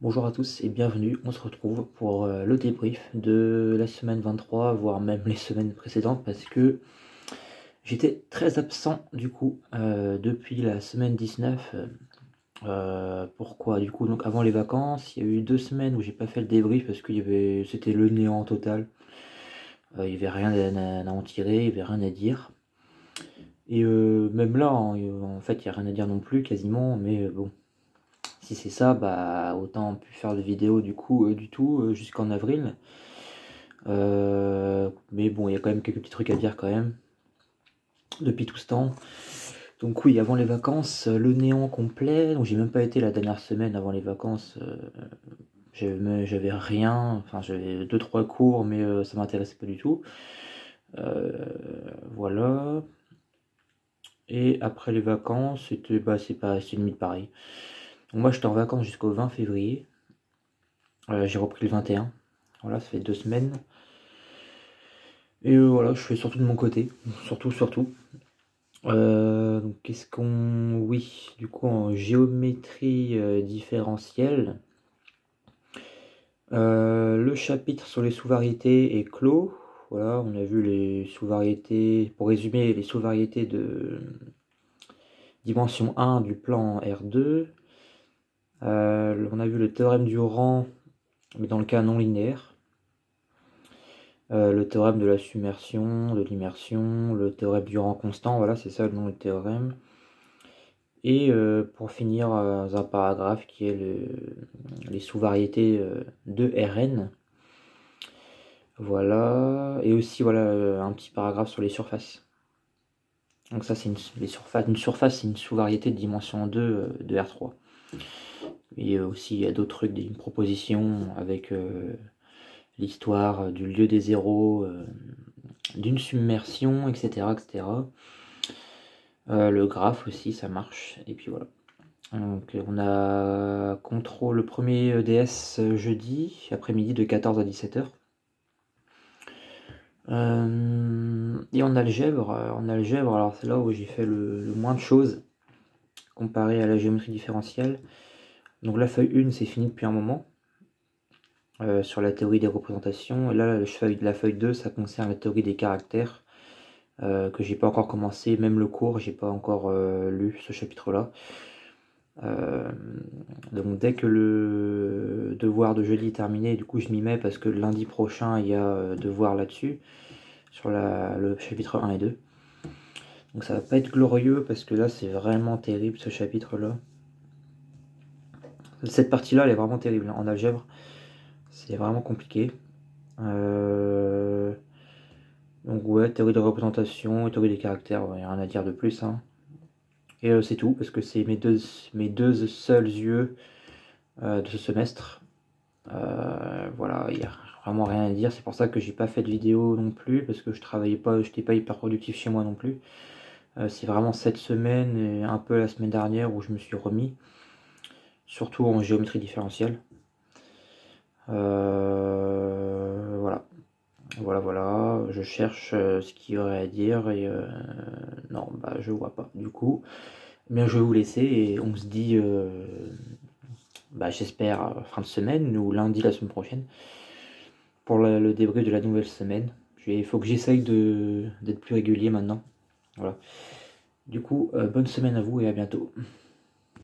Bonjour à tous et bienvenue, on se retrouve pour le débrief de la semaine 23, voire même les semaines précédentes, parce que j'étais très absent du coup depuis la semaine 19. Pourquoi du coup? Donc avant les vacances, il y a eu 2 semaines où j'ai pas fait le débrief parce que c'était le néant total. Il y avait rien à en tirer, il y avait rien à dire. Et même là, en fait, il y a rien à dire non plus quasiment, mais bon. Si c'est ça, bah autant plus faire de vidéos du coup du tout jusqu'en avril. Mais bon, il y a quand même quelques petits trucs à dire quand même depuis tout ce temps. Donc oui, avant les vacances, le néant complet. Donc j'ai même pas été la dernière semaine avant les vacances. J'avais rien. Enfin, j'avais 2-3 cours, mais ça m'intéressait pas du tout. Voilà. Et après les vacances, c'est limite pareil. Donc moi, j'étais en vacances jusqu'au 20 février. J'ai repris le 21. Voilà, ça fait 2 semaines. Et voilà, je fais surtout de mon côté. Surtout. Donc qu'est-ce qu'on... Oui, du coup en géométrie différentielle, le chapitre sur les sous-variétés est clos. Voilà, on a vu les sous-variétés, pour résumer, les sous-variétés de dimension 1 du plan R2. On a vu le théorème du rang, mais dans le cas non linéaire. Le théorème de la submersion, de l'immersion, le théorème du rang constant, voilà, c'est ça le nom du théorème. Et pour finir, un paragraphe qui est les sous-variétés de Rn. Voilà. Et aussi, voilà, un petit paragraphe sur les surfaces. Donc ça, c'est une surface, c'est une sous-variété de dimension 2 de R3. Et aussi, il y a d'autres trucs, une proposition avec l'histoire du lieu des zéros, d'une submersion, etc. etc. Le graphe aussi, ça marche. Et puis voilà. Donc on a contrôle le premier EDS jeudi après-midi de 14 à 17h. Et en algèbre, alors c'est là où j'ai fait le moins de choses comparé à la géométrie différentielle. Donc la feuille 1 c'est fini depuis un moment sur la théorie des représentations. Et là la feuille 2 ça concerne la théorie des caractères que j'ai pas encore commencé, même le cours j'ai pas encore lu ce chapitre là. Donc dès que le devoir de jeudi est terminé, du coup je m'y mets parce que lundi prochain il y a devoir là-dessus, sur le chapitre 1 et 2. Donc ça va pas être glorieux parce que là c'est vraiment terrible ce chapitre là. Cette partie là elle est vraiment terrible en algèbre, c'est vraiment compliqué. Donc ouais, théorie de représentation, théorie des caractères, il n'y a rien à dire de plus. Hein. Et c'est tout parce que c'est mes deux seuls yeux de ce semestre. Voilà, il n'y a vraiment rien à dire. C'est pour ça que j'ai pas fait de vidéo non plus, parce que je travaillais pas, j'étais pas hyper productif chez moi non plus. C'est vraiment cette semaine et un peu la semaine dernière où je me suis remis, surtout en géométrie différentielle. Voilà. Voilà, je cherche ce qu'il y aurait à dire et non, bah je vois pas. Du coup, eh bien je vais vous laisser et on se dit, bah, j'espère fin de semaine ou lundi la semaine prochaine pour le débrief de la nouvelle semaine. Il faut que j'essaye d'être plus régulier maintenant. Voilà. Du coup, bonne semaine à vous et à bientôt.